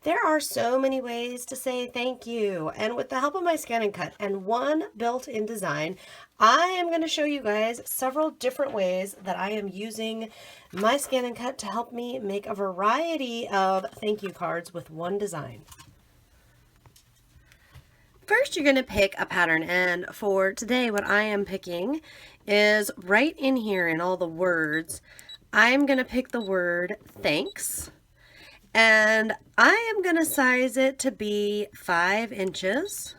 There are so many ways to say thank you, and with the help of my ScanNCut and one built-in design, I am going to show you guys several different ways that I am using my ScanNCut to help me make a variety of thank you cards with one design. First, you're going to pick a pattern, and for today what I am picking is right in here in all the words. I'm going to pick the word thanks. And I am going to size it to be 5 inches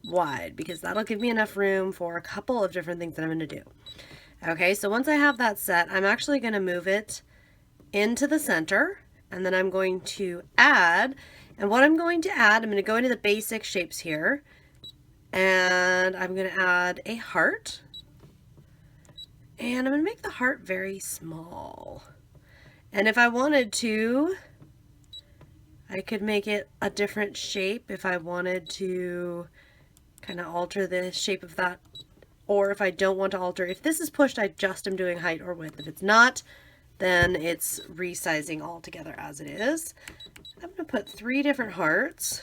wide because that'll give me enough room for a couple of different things that I'm going to do. Okay, so once I have that set, I'm actually going to move it into the center, and then I'm going to add, and what I'm going to add, I'm going to go into the basic shapes here, and I'm going to add a heart, and I'm going to make the heart very small. And if I wanted to, I could make it a different shape if I wanted to kind of alter the shape of that, or if I don't want to alter. If this is pushed, I just am doing height or width. If it's not, then it's resizing all together as it is. I'm going to put 3 different hearts.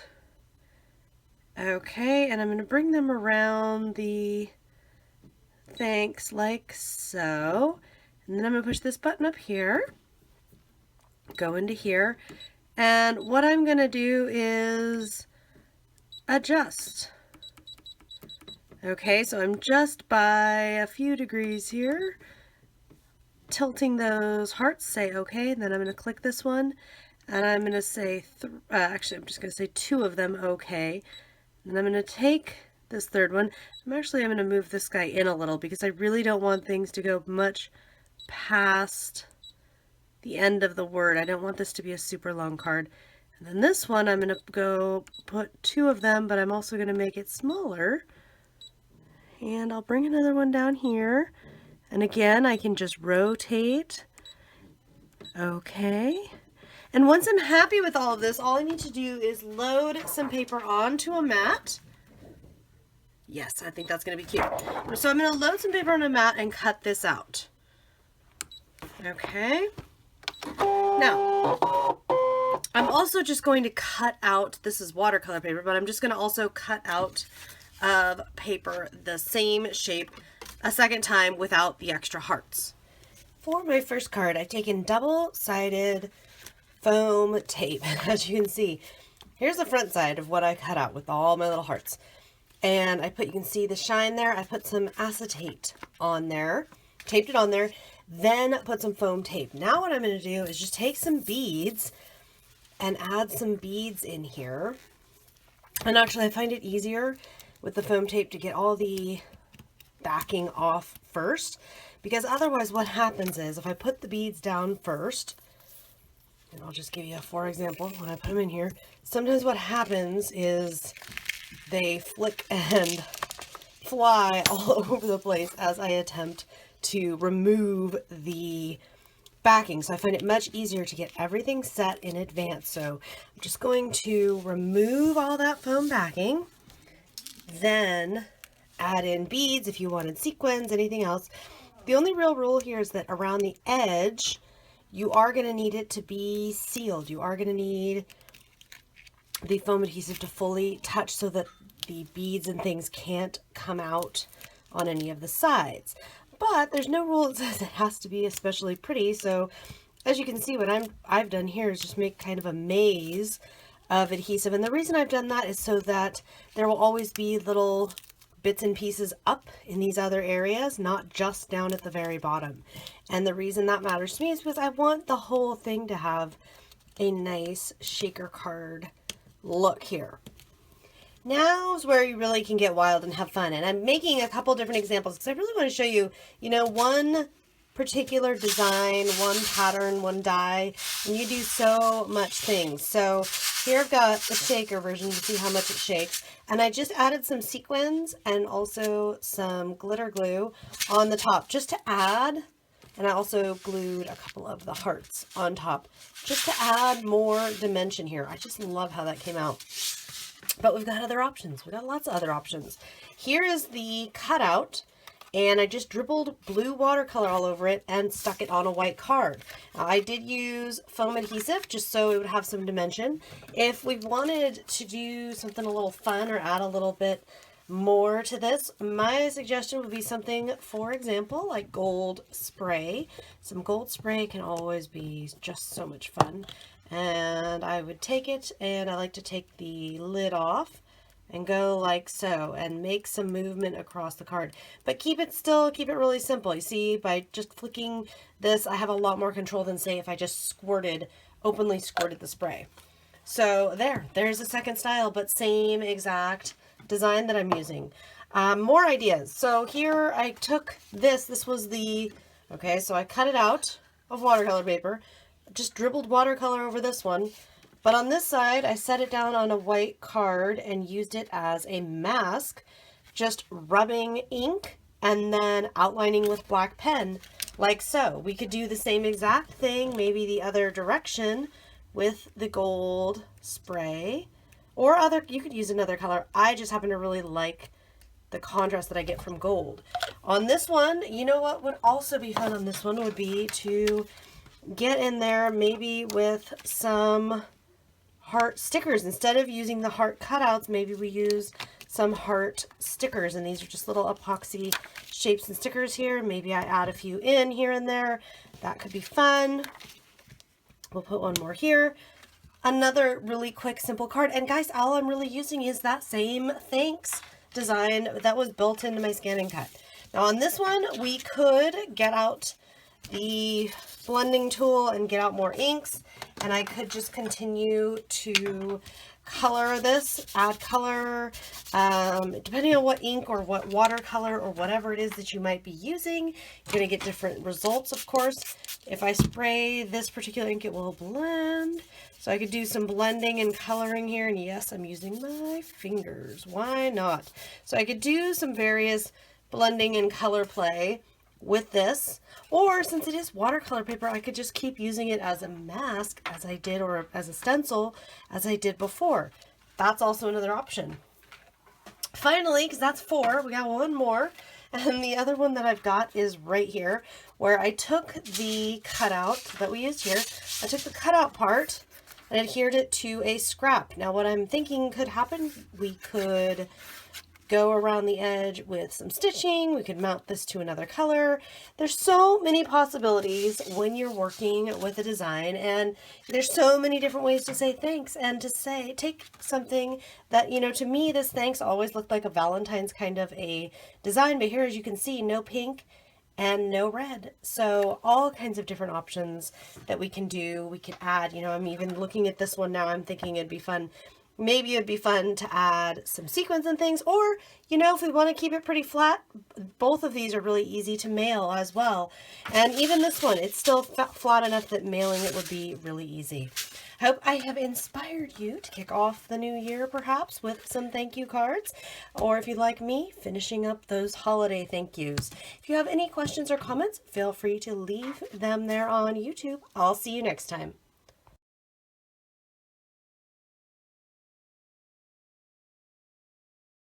Okay, and I'm going to bring them around the thanks like so. And then I'm going to push this button up here, go into here. And what I'm going to do is adjust. Okay, so I'm just by a few degrees here, tilting those hearts, say okay, and then I'm going to click this one, and I'm going to say, actually I'm just going to say 2 of them okay. And I'm going to take this third one. I'm going to move this guy in a little because I really don't want things to go much past the end of the word. I don't want this to be a super long card. And then this one, I'm going to go put 2 of them, but I'm also going to make it smaller. And I'll bring another one down here. And again, I can just rotate. Okay. And once I'm happy with all of this, all I need to do is load some paper onto a mat. Yes, I think that's going to be cute. So I'm going to load some paper on a mat and cut this out. Okay. Now, I'm also just going to cut out, this is watercolor paper, but I'm just going to also cut out of paper the same shape a second time without the extra hearts. For my first card, I've taken double-sided foam tape. As you can see, here's the front side of what I cut out with all my little hearts. And you can see the shine there. I put some acetate on there, taped it on there, then put some foam tape. Now what I'm going to do is just take some beads and add some beads in here. And actually I find it easier with the foam tape to get all the backing off first, because otherwise what happens is if I put the beads down first, and I'll just give you a for example, when I put them in here, sometimes what happens is they flick and fly all over the place as I attempt to remove the backing. So I find it much easier to get everything set in advance. So I'm just going to remove all that foam backing, then add in beads if you wanted sequins, anything else. The only real rule here is that around the edge, you are going to need it to be sealed. You are going to need the foam adhesive to fully touch so that the beads and things can't come out on any of the sides. But there's no rule that says it has to be especially pretty. So as you can see, what I've done here is just make kind of a maze of adhesive. And the reason I've done that is so that there will always be little bits and pieces up in these other areas, not just down at the very bottom. And the reason that matters to me is because I want the whole thing to have a nice shaker card look here. Now's where you really can get wild and have fun. And I'm making a couple different examples because I really want to show you, one particular design, one pattern, one die, and you do so much things. So here I've got the shaker version to see how much it shakes. And I just added some sequins and also some glitter glue on the top just to add, and I also glued a couple of the hearts on top just to add more dimension here. I just love how that came out. But we've got other options. We've got lots of other options. Here is the cutout, and I just dribbled blue watercolor all over it and stuck it on a white card. Now, I did use foam adhesive just so it would have some dimension. If we wanted to do something a little fun or add a little bit more to this, my suggestion would be something, for example, like gold spray. Some gold spray can always be just so much fun. And I would take it, and I like to take the lid off and go like so and make some movement across the card, but keep it really simple. You see, by just flicking this, I have a lot more control than, say, if I just openly squirted the spray. So there's a second style, but same exact design that I'm using. More ideas. So here I took this was okay, so I cut it out of watercolor paper, just dribbled watercolor over this one. But on this side, I set it down on a white card and used it as a mask, just rubbing ink and then outlining with black pen, like so. We could do the same exact thing, maybe the other direction with the gold spray, or you could use another color. I just happen to really like the contrast that I get from gold. On this one, you know what would also be fun on this one would be to get in there maybe with some heart stickers. Instead of using the heart cutouts, maybe we use some heart stickers, and these are just little epoxy shapes and stickers here. Maybe I add a few in here and there. That could be fun. We'll put one more here. Another really quick, simple card. And guys, all I'm really using is that same thanks design that was built into my ScanNCut. Now on this one, we could get out the blending tool and get out more inks, and I could just continue to color this, add color, depending on what ink or what watercolor or whatever it is that you might be using. You're going to get different results, of course. If I spray this particular ink, it will blend. So I could do some blending and coloring here, and yes, I'm using my fingers. Why not? So I could do some various blending and color play with this, or since it is watercolor paper, I could just keep using it as a mask as I did, or as a stencil as I did before. That's also another option. Finally, because that's 4, we got one more, and the other one that I've got is right here, where I took the cutout that we used here, I took the cutout part and adhered it to a scrap. Now what I'm thinking could happen, we could go around the edge with some stitching. We could mount this to another color. There's so many possibilities when you're working with a design, and there's so many different ways to say thanks, and to say, take something that, you know, to me, this thanks always looked like a Valentine's kind of a design, but here, as you can see, no pink and no red. So all kinds of different options that we can do. We could add, you know, I'm even looking at this one now, I'm thinking it'd be fun. Maybe it'd be fun to add some sequins and things, or, you know, if we want to keep it pretty flat, both of these are really easy to mail as well. And even this one, it's still flat enough that mailing it would be really easy. I hope I have inspired you to kick off the new year, perhaps, with some thank you cards, or if you'd like me, finishing up those holiday thank yous. If you have any questions or comments, feel free to leave them there on YouTube. I'll see you next time.